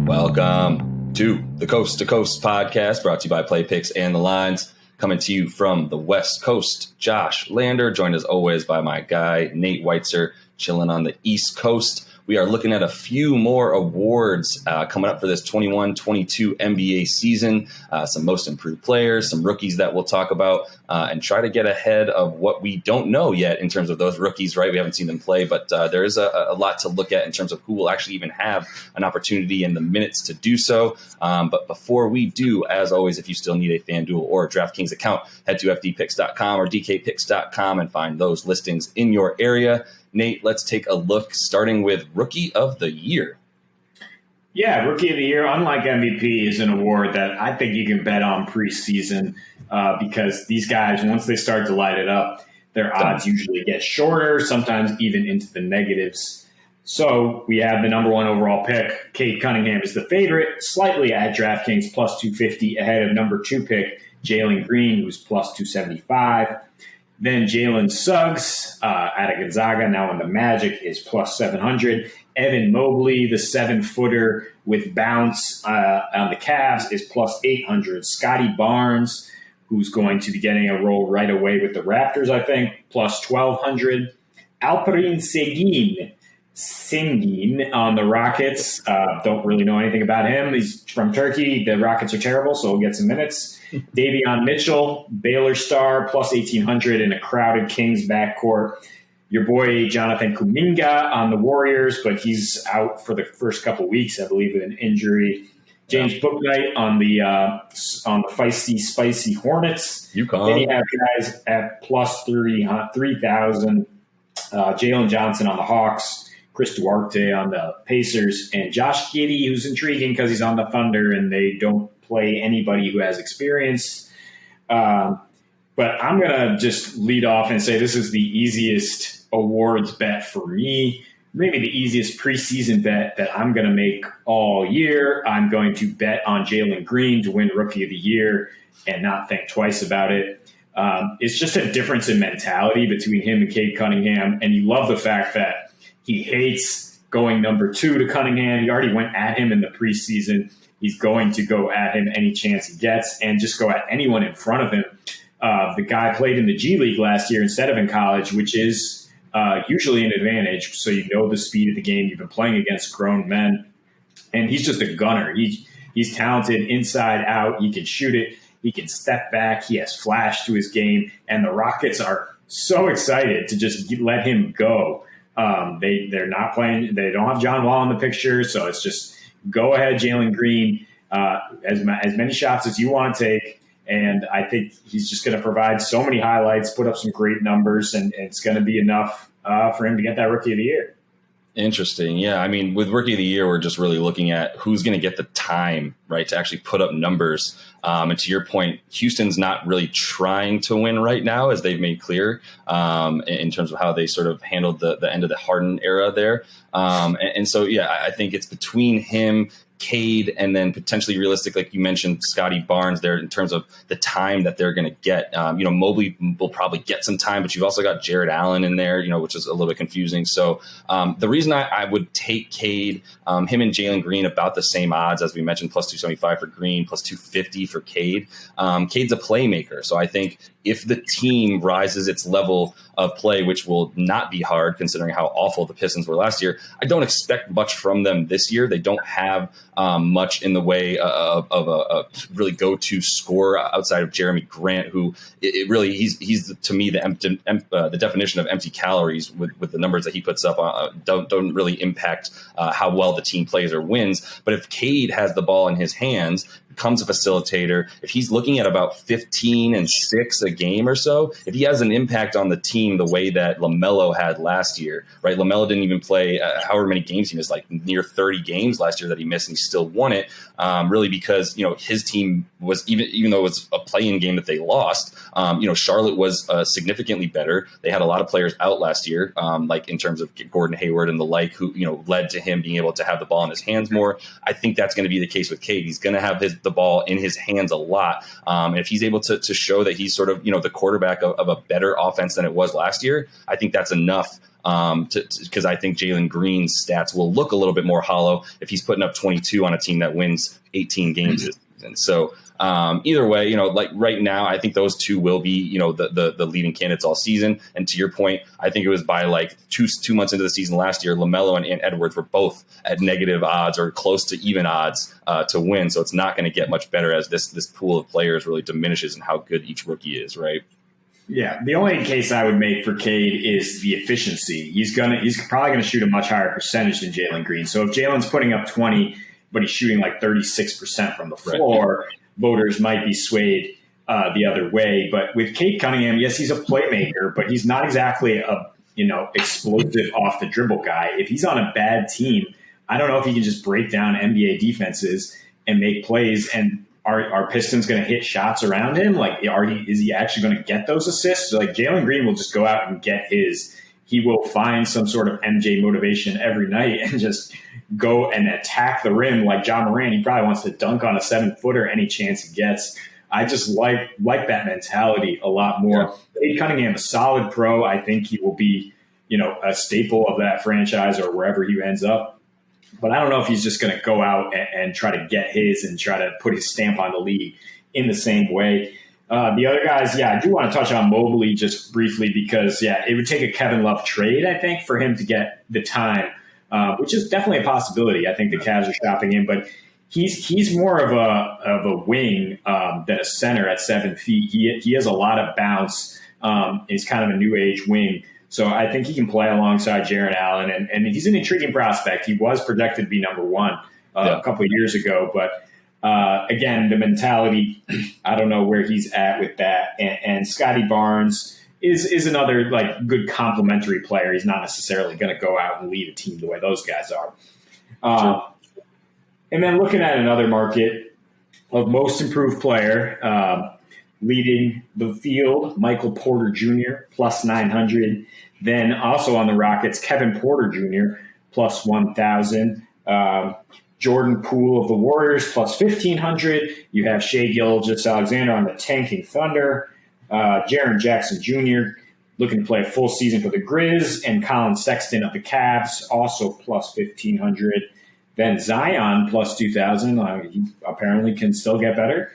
Welcome to the Coast to Coast podcast, brought to you by Play Picks and the Lines. Coming to you from the West Coast, Josh Lander, joined as always by my guy, Nate Weitzer, chilling on the East Coast. We are looking at a few more awards coming up for this 21-22 NBA season. Some most improved players, some rookies that we'll talk about, and try to get ahead of what we don't know yet in terms of those rookies, right? We haven't seen them play, but there is a lot to look at in terms of who will actually even have an opportunity in the minutes to do so. But before we do, as always, if you still need a FanDuel or a DraftKings account, head to fdpicks.com or dkpicks.com and find those listings in your area. Nate, let's take a look, starting with Rookie of the Year. Yeah, Rookie of the Year, unlike MVP, is an award that I think you can bet on preseason because these guys, once they start to light it up, their odds usually get shorter, sometimes even into the negatives. So we have the number one overall pick. Cade Cunningham is the favorite, slightly at DraftKings plus 250 ahead of number two pick, Jalen Green, who's plus 275. Then Jalen Suggs out of Gonzaga, now in the Magic, is plus 700. Evan Mobley, the 7-footer with bounce on the Cavs, is plus 800. Scotty Barnes, who's going to be getting a role right away with the Raptors, I think, plus 1,200. Alperen Sengun on the Rockets. Don't really know anything about him. He's from Turkey. The Rockets are terrible, so he'll get some minutes. Davion Mitchell, Baylor star, plus 1,800 in a crowded Kings backcourt. Your boy Jonathan Kuminga on the Warriors, but he's out for the first couple weeks, I believe, with an injury. James Bouknight on the feisty, spicy Hornets. UConn. Then you have guys at plus 3,000. Jalen Johnson on the Hawks. Chris Duarte on the Pacers. And Josh Giddey, who's intriguing because he's on the Thunder and they don't play anybody who has experience. But I'm going to just lead off and say this is the easiest awards bet for me, maybe the easiest preseason bet that I'm going to make all year. I'm going to bet on Jalen Green to win Rookie of the Year and not think twice about it. It's just a difference in mentality between him and Cade Cunningham, and you love the fact that he hates going number two to Cunningham. He already went at him in the preseason. He's going to go at him any chance he gets and just go at anyone in front of him. The guy played in the G League last year instead of in college, which is usually an advantage. So you know the speed of the game. You've been playing against grown men. And he's just a gunner. He's talented inside out. He can shoot it. He can step back. He has flash to his game. And the Rockets are so excited to just let him go. They're not playing. They don't have John Wall in the picture. So it's just go ahead, Jalen Green, as many shots as you want to take. And I think he's just going to provide so many highlights, put up some great numbers, and it's going to be enough for him to get that Rookie of the Year. Interesting. Yeah. I mean, with Rookie of the Year, we're just really looking at who's going to get the time, right, to actually put up numbers. And to your point, Houston's not really trying to win right now, as they've made clear in terms of how they sort of handled the end of the Harden era there. And so, yeah, I think it's between him, Cade, and then potentially realistic, like you mentioned, Scotty Barnes there in terms of the time that they're going to get. Mobley will probably get some time, but you've also got Jared Allen in there, which is a little bit confusing. So the reason I would take Cade, him and Jalen Green about the same odds, as we mentioned, plus 275 for Green, plus 250 for Cade. Cade's a playmaker. So I think if the team rises its level of play, which will not be hard considering how awful the Pistons were last year, I don't expect much from them this year. They don't have much in the way of a really go-to scorer outside of Jeremy Grant, who he's to me the definition of empty calories with the numbers that he puts up. Don't really impact how well the team plays or wins. But if Cade has the ball in his hands, becomes a facilitator, if he's looking at about 15 and 6 a game or so, if he has an impact on the team the way that LaMelo had last year, right? LaMelo didn't even play however many games he missed, like near 30 games last year that he missed, and he still won it, really because, his team was, even though it was a play-in game that they lost, Charlotte was significantly better. They had a lot of players out last year, like in terms of Gordon Hayward and the like, who, led to him being able to have the ball in his hands more. I think that's going to be the case with Cade. He's going to have the ball in his hands a lot. And if he's able to show that he's sort of, the quarterback of a better offense than it was last year, I think that's enough because I think Jalen Green's stats will look a little bit more hollow if he's putting up 22 on a team that wins 18 games this season. So either way, like right now, I think those two will be, the leading candidates all season. And to your point, I think it was by like two months into the season last year, LaMelo and Edwards were both at negative odds or close to even odds to win. So it's not going to get much better as this pool of players really diminishes in how good each rookie is, right? Yeah, the only case I would make for Cade is the efficiency. He's probably going to shoot a much higher percentage than Jalen Green. So if Jalen's putting up 20, but he's shooting like 36% from the floor, right, voters might be swayed the other way. But with Cade Cunningham, yes, he's a playmaker, but he's not exactly a explosive off the dribble guy. If he's on a bad team, I don't know if he can just break down NBA defenses and make plays. And are Pistons going to hit shots around him? Like, is he actually going to get those assists? Like, Jalen Green will just go out and get his. He will find some sort of MJ motivation every night and just go and attack the rim like John Moran. He probably wants to dunk on a 7-footer any chance he gets. I just like that mentality a lot more. Cade Cunningham, a solid pro. I think he will be, a staple of that franchise or wherever he ends up. But I don't know if he's just going to go out and try to get his and try to put his stamp on the league in the same way. The other guys, I do want to touch on Mobley just briefly because, it would take a Kevin Love trade, I think, for him to get the time, which is definitely a possibility. I think the Cavs are shopping him, but he's more of a wing than a center at 7 feet. He has a lot of bounce. He's kind of a new age wing. So I think he can play alongside Jaren Allen, and he's an intriguing prospect. He was projected to be number one a couple of years ago, but again, the mentality, I don't know where he's at with that. And Scotty Barnes is another like good complementary player. He's not necessarily going to go out and lead a team the way those guys are. Sure. And then looking at another market of most improved player, leading the field, Michael Porter Jr. plus 900. Then also on the Rockets, Kevin Porter Jr. plus 1,000. Jordan Poole of the Warriors plus 1,500. You have Shai Gilgeous-Alexander on the tanking Thunder. Jaren Jackson Jr. looking to play a full season for the Grizz. And Colin Sexton of the Cavs also plus 1,500. Then Zion plus 2,000. He apparently can still get better,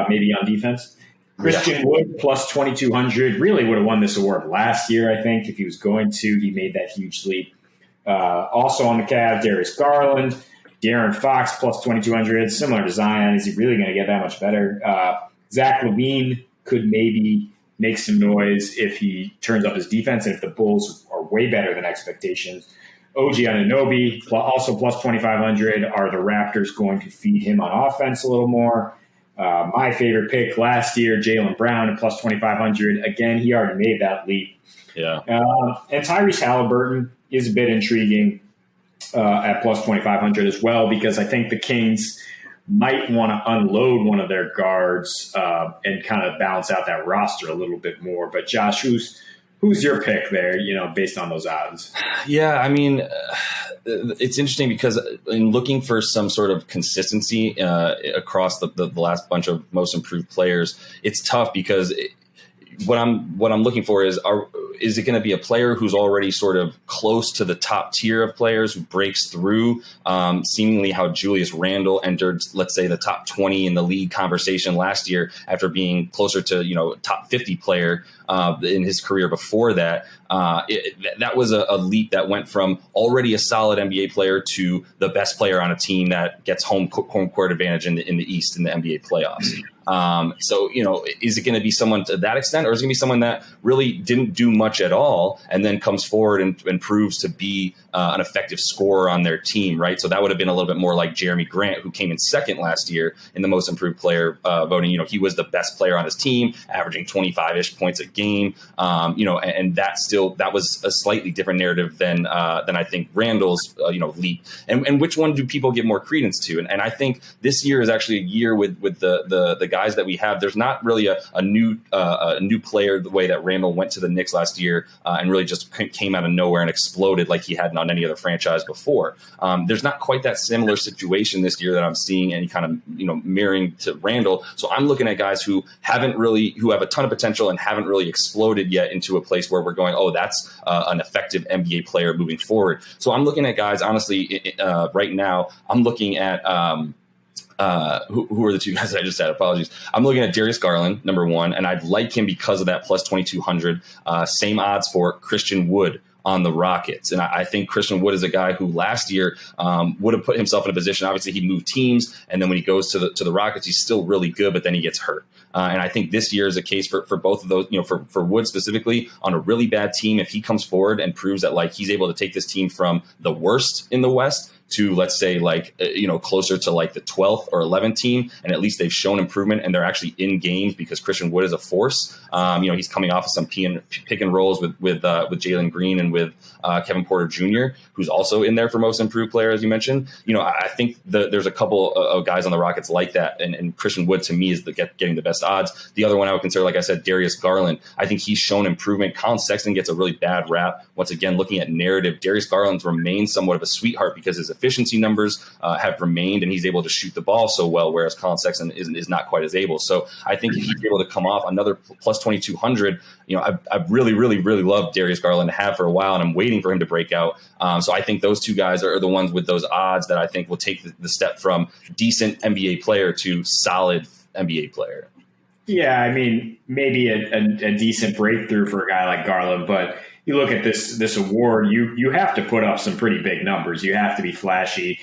maybe on defense. Christian Wood plus 2,200. Really would have won this award last year, I think, if he was going to. He made that huge leap. Also on the Cavs, Darius Garland. De'Aaron Fox plus 2,200. Similar to Zion. Is he really going to get that much better? Zach LaVine could maybe make some noise if he turns up his defense and if the Bulls are way better than expectations. OG Anunoby, also plus 2,500. Are the Raptors going to feed him on offense a little more? My favorite pick last year, Jaylen Brown at plus 2,500. Again, he already made that leap. Yeah. And Tyrese Halliburton is a bit intriguing at plus 2,500 as well, because I think the Kings might want to unload one of their guards and kind of balance out that roster a little bit more. But Josh, who's your pick there, based on those odds? Yeah, I mean, it's interesting because in looking for some sort of consistency across the last bunch of most improved players, it's tough because what I'm looking for is it going to be a player who's already sort of close to the top tier of players who breaks through, seemingly how Julius Randle entered, let's say, the top 20 in the league conversation last year after being closer to, top 50 player in his career before that. That was a leap that went from already a solid NBA player to the best player on a team that gets home court advantage in the East in the NBA playoffs. So, is it going to be someone to that extent, or is it going to be someone that really didn't do much at all and then comes forward and proves to be an effective scorer on their team, right? So that would have been a little bit more like Jeremy Grant, who came in second last year in the most improved player voting. He was the best player on his team, averaging 25-ish points a game, and that was a slightly different narrative than I think Randall's, leap. And which one do people give more credence to? And I think this year is actually a year with the guys that we have, there's not really a new player the way that Randall went to the Knicks last year and really just came out of nowhere and exploded like he hadn't on any other franchise before. There's not quite that similar situation this year that I'm seeing any kind of mirroring to Randall. So I'm looking at guys who have a ton of potential and haven't really exploded yet into a place where we're going, oh, that's an effective NBA player moving forward. So I'm looking at guys, honestly, right now, I'm looking at who are the two guys that I just said? Apologies. I'm looking at Darius Garland, number one, and I'd like him because of that plus 2,200. Same odds for Christian Wood on the Rockets. And I think Christian Wood is a guy who last year would have put himself in a position. Obviously, he moved teams, and then when he goes to the Rockets, he's still really good, but then he gets hurt. And I think this year is a case for both of those, for Wood specifically, on a really bad team, if he comes forward and proves that like he's able to take this team from the worst in the West to, let's say, closer to like the 12th or 11th team, and at least they've shown improvement and they're actually in games because Christian Wood is a force. He's coming off of some pick and rolls with Jalen Green and with Kevin Porter Jr., who's also in there for most improved player, as you mentioned. I think there's a couple of guys on the Rockets like that, and Christian Wood to me is getting the best odds. The other one I would consider, like I said, Darius Garland. I think he's shown improvement. Colin Sexton gets a really bad rap. Once again, looking at narrative, Darius Garland's remained somewhat of a sweetheart because his efficiency numbers have remained, and he's able to shoot the ball so well, whereas Colin Sexton is not quite as able. So I think if he's able to come off another plus 2,200, I really, really, really love Darius Garland to have for a while, and I'm waiting for him to break out. So I think those two guys are the ones with those odds that I think will take the step from decent NBA player to solid NBA player. Yeah, I mean, maybe a decent breakthrough for a guy like Garland, but you look at this award, you have to put up some pretty big numbers. You have to be flashy.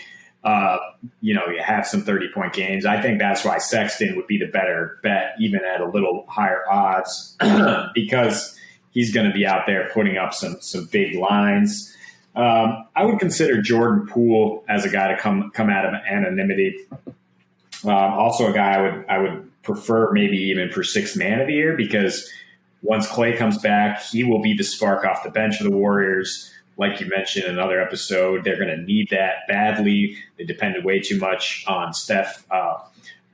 You have some 30-point games. I think that's why Sexton would be the better bet, even at a little higher odds, because he's going to be out there putting up some big lines. I would consider Jordan Poole as a guy to come out of anonymity. Also a guy I would prefer maybe even for sixth man of the year, because once Klay comes back, he will be the spark off the bench for the Warriors. Like you mentioned in another episode, they're going to need that badly. They depended way too much on Steph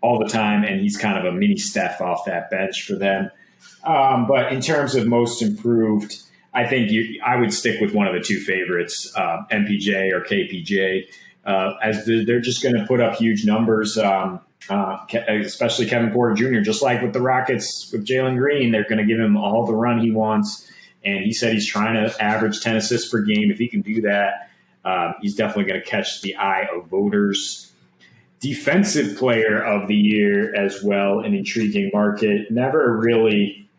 all the time, and he's kind of a mini Steph off that bench for them. But in terms of most improved, I think I would stick with one of the two favorites, MPJ or KPJ, as they're just going to put up huge numbers, especially Kevin Porter Jr., just like with the Rockets with Jalen Green. They're going to give him all the run he wants. And he said he's trying to average 10 assists per game. If he can do that, he's definitely going to catch the eye of voters. Defensive player of the year as well, an intriguing market. Never really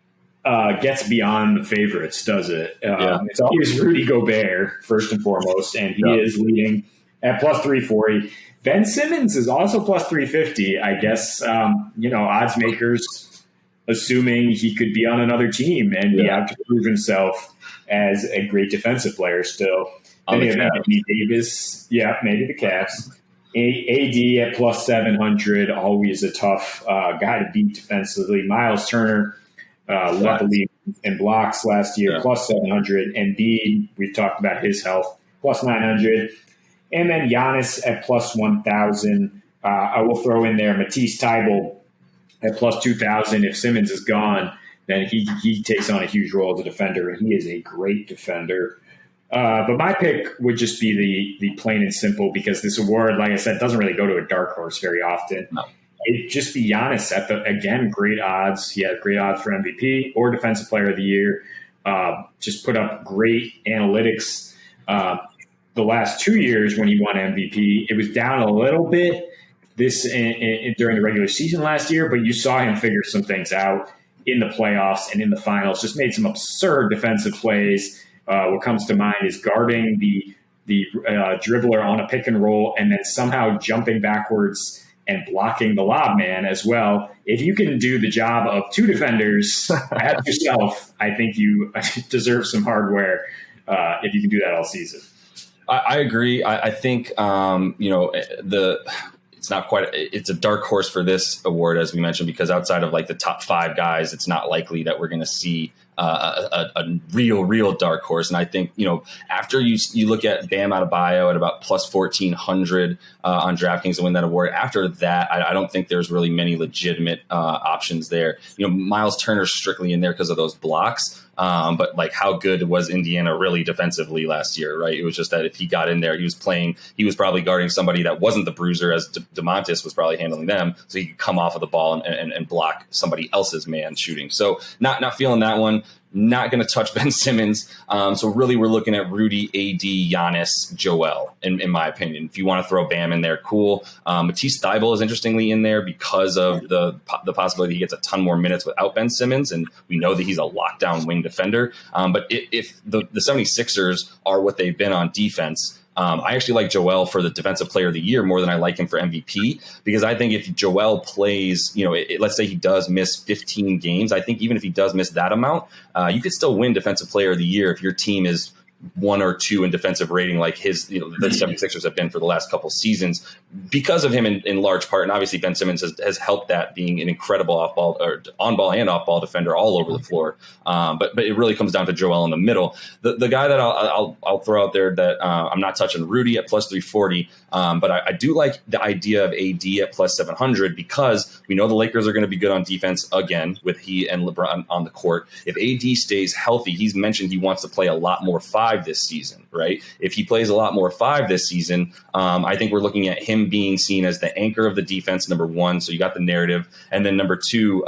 gets beyond the favorites, does it? It's always Rudy Gobert, first and foremost, and he is leading at plus 340. Ben Simmons is also plus 350. I guess, odds makers assuming he could be on another team and be out to prove himself as a great defensive player still. On the Anthony Davis, maybe the Cavs. AD at plus 700, always a tough guy to beat defensively. Miles Turner led the league in blocks last year, plus 700. Embiid, we've talked about his health, plus 900. And then Giannis at plus 1,000. I will throw in there Matisse Thybulle at plus 2,000. If Simmons is gone, then he takes on a huge role as a defender, and he is a great defender. But my pick would just be the plain and simple, because this award, like I said, doesn't really go to a dark horse very often. No. It'd just be Giannis at great odds. He had great odds for MVP or Defensive Player of the Year. Just put up great analytics. The last 2 years when he won MVP, it was down a little bit during the regular season last year, but you saw him figure some things out in the playoffs and in the finals. Just made some absurd defensive plays. What comes to mind is guarding the dribbler on a pick and roll and then somehow jumping backwards and blocking the lob man as well. If you can do the job of two defenders as yourself, I think you deserve some hardware if you can do that all season. I agree. I think it's not quite. It's a dark horse for this award, as we mentioned, because outside of like the top five guys, it's not likely that we're going to see a real dark horse. And I think, after you look at Bam Adebayo at about plus 1,400 on DraftKings to win that award, after that, I don't think there's really many legitimate options there. Miles Turner's strictly in there because of those blocks. But like, how good was Indiana really defensively last year, right? It was just that if he got in there, he was probably guarding somebody that wasn't the bruiser, as DeMontis was probably handling them, so he could come off of the ball and block somebody else's man shooting. So not feeling that one. Not going to touch Ben Simmons. So really, we're looking at Rudy, AD, Giannis, Joel, in my opinion. If you want to throw Bam in there, cool. Matisse Thybulle is interestingly in there because of the possibility he gets a ton more minutes without Ben Simmons, and we know that he's a lockdown wing defender. But if the 76ers are what they've been on defense, I actually like Joel for the Defensive Player of the Year more than I like him for MVP, because I think if Joel plays, let's say he does miss 15 games, I think even if he does miss that amount, you could still win Defensive Player of the Year if your team is 1 or 2 in defensive rating, like the 76ers have been for the last couple seasons, because of him in large part. And obviously Ben Simmons has helped that, being an incredible on-ball and off-ball defender all over the floor. But it really comes down to Joel in the middle. The guy that I'll throw out there that I'm not touching, Rudy at plus 340. But I do like the idea of AD at plus 700, because we know the Lakers are going to be good on defense again with he and LeBron on the court. If AD stays healthy, he's mentioned he wants to play a lot more 5 this season, right? If he plays a lot more 5 this season, I think we're looking at him being seen as the anchor of the defense, number 1. So you got the narrative. And then number 2,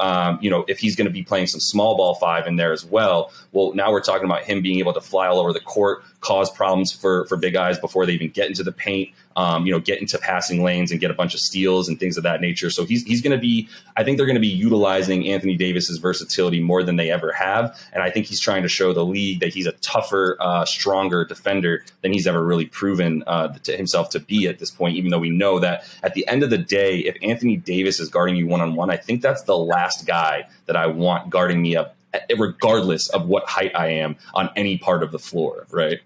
if he's going to be playing some small ball 5 in there as well, well, now we're talking about him being able to fly all over the court, cause problems for big guys before they even get into the paint, get into passing lanes and get a bunch of steals and things of that nature. So he's going to be, I think they're going to be utilizing Anthony Davis's versatility more than they ever have. And I think he's trying to show the league that he's a tougher, stronger defender than he's ever really proven to himself to be at this point, even though we know that at the end of the day, if Anthony Davis is guarding you one-on-one, I think that's the last guy that I want guarding me up, regardless of what height I am on any part of the floor, right?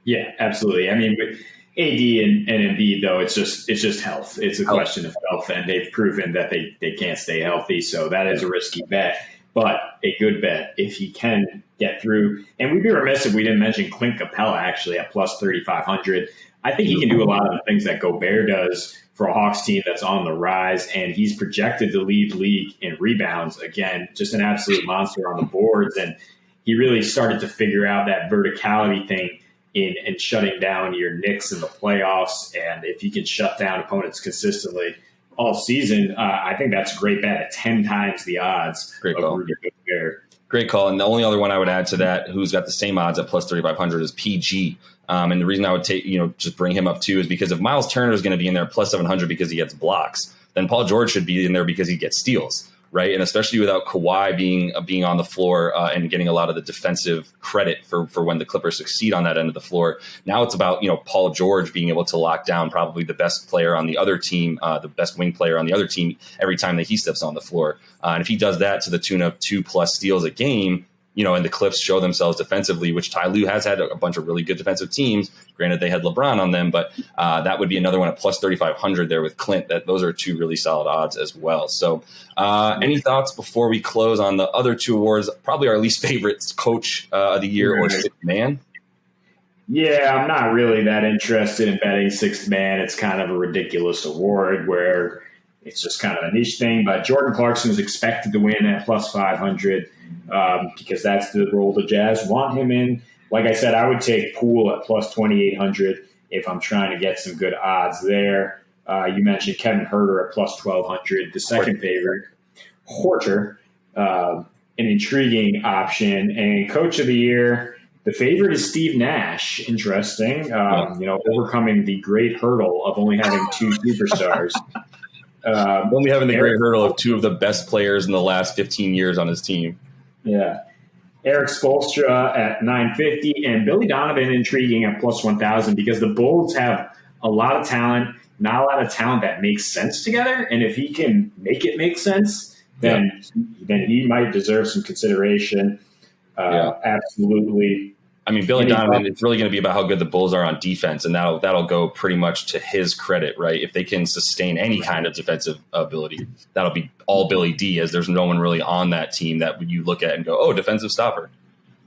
Yeah, absolutely. I mean, with AD and Embiid, though, it's just health. It's a question of health, and they've proven that they can't stay healthy. So that is a risky bet, but a good bet if he can get through. And we'd be remiss if we didn't mention Clint Capella, actually, at plus 3,500. I think he can do a lot of the things that Gobert does for a Hawks team that's on the rise, and he's projected to lead league in rebounds. Again, just an absolute monster on the boards, and he really started to figure out that verticality thing in shutting down your Knicks in the playoffs. And if he can shut down opponents consistently all season, I think that's a great bet at 10 times the odds of Rudy Gobert. Great call. And the only other one I would add to that, who's got the same odds at plus 3,500, is PG. And the reason I would take, just bring him up too, is because if Miles Turner is going to be in there plus 700 because he gets blocks, then Paul George should be in there because he gets steals, right? And especially without Kawhi being on the floor and getting a lot of the defensive credit for when the Clippers succeed on that end of the floor. Now it's about, Paul George being able to lock down probably the best player on the other team, the best wing player on the other team every time that he steps on the floor. And if he does that to the tune of 2+ steals a game, and the Clips show themselves defensively, which Ty Lue has had a bunch of really good defensive teams. Granted, they had LeBron on them, but that would be another one at plus 3,500 there with Clint. Those are 2 really solid odds as well. So any thoughts before we close on the other 2 awards? Probably our least favorites, Coach of the Year or Sixth Man. Yeah, I'm not really that interested in betting Sixth Man. It's kind of a ridiculous award where it's just kind of a niche thing. But Jordan Clarkson is expected to win at plus 500 because that's the role the Jazz want him in. Like I said, I would take Poole at plus 2,800 if I'm trying to get some good odds there. You mentioned Kevin Huerter at plus 1,200. The second favorite, Horter, an intriguing option. And Coach of the Year, the favorite is Steve Nash. Interesting. Overcoming the great hurdle of only having 2 superstars. Only having the great hurdle of 2 of the best players in the last 15 years on his team. Yeah. Eric Spoelstra at 950 and Billy Donovan intriguing at plus 1,000 because the Bulls have a lot of talent, not a lot of talent that makes sense together. And if he can make it make sense, then he might deserve some consideration. Absolutely. I mean, Billy Donovan, it's really going to be about how good the Bulls are on defense, and that'll go pretty much to his credit, right? If they can sustain any kind of defensive ability, that'll be all Billy D, as there's no one really on that team that you look at and go, oh, defensive stopper.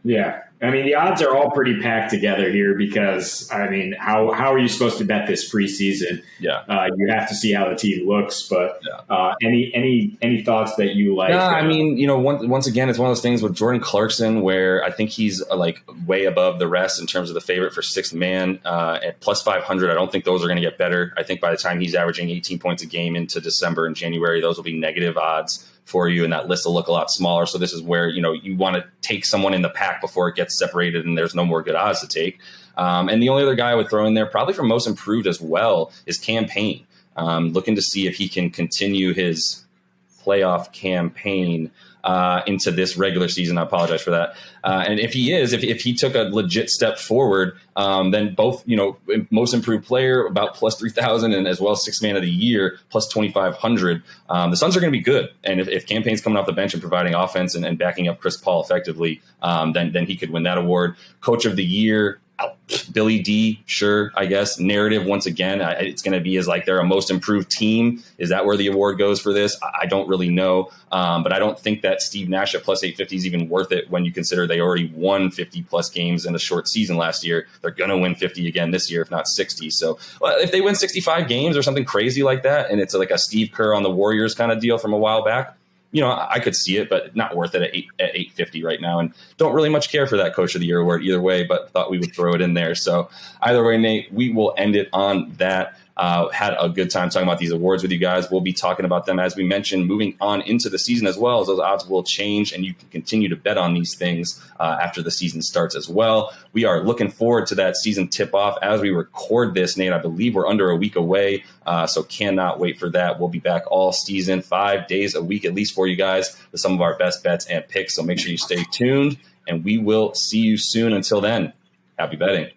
Yeah. I mean, the odds are all pretty packed together here because, I mean, how are you supposed to bet this preseason? Yeah. You have to see how the team looks, but Yeah. any thoughts that you like? No, I mean, once again, it's one of those things with Jordan Clarkson where I think he's like way above the rest in terms of the favorite for sixth man at plus 500. I don't think those are going to get better. I think by the time he's averaging 18 points a game into December and January, those will be negative odds for you, and that list will look a lot smaller. So this is where, you want to take someone in the pack before it gets separated and there's no more good odds to take. And the only other guy I would throw in there, probably for most improved as well, is Cam Payne. Looking to see if he can continue his playoff campaign into this regular season. I apologize for that. And if he is, if he took a legit step forward, then both, most improved player about plus 3,000 and as well as sixth man of the year plus 2,500. The Suns are going to be good. And if Cam Payne's coming off the bench and providing offense and backing up Chris Paul effectively, then he could win that award. Coach of the year, Billy D, sure, I guess. Narrative, once again, it's going to be as like they're a most improved team. Is that where the award goes for this? I don't really know. But I don't think that Steve Nash at plus 850 is even worth it when you consider they already won 50-plus games in a short season last year. They're going to win 50 again this year, if not 60. So if they win 65 games or something crazy like that, and it's like a Steve Kerr on the Warriors kind of deal from a while back, I could see it, but not worth it at 850 right now. And don't really much care for that Coach of the Year award either way, but thought we would throw it in there. So either way, Nate, we will end it on that. Had a good time talking about these awards with you guys. We'll be talking about them, as we mentioned, moving on into the season as well, as those odds will change, and you can continue to bet on these things after the season starts as well. We are looking forward to that season tip-off as we record this, Nate. I believe we're under a week away, so cannot wait for that. We'll be back all season, 5 days a week at least for you guys with some of our best bets and picks, so make sure you stay tuned, and we will see you soon. Until then, happy betting.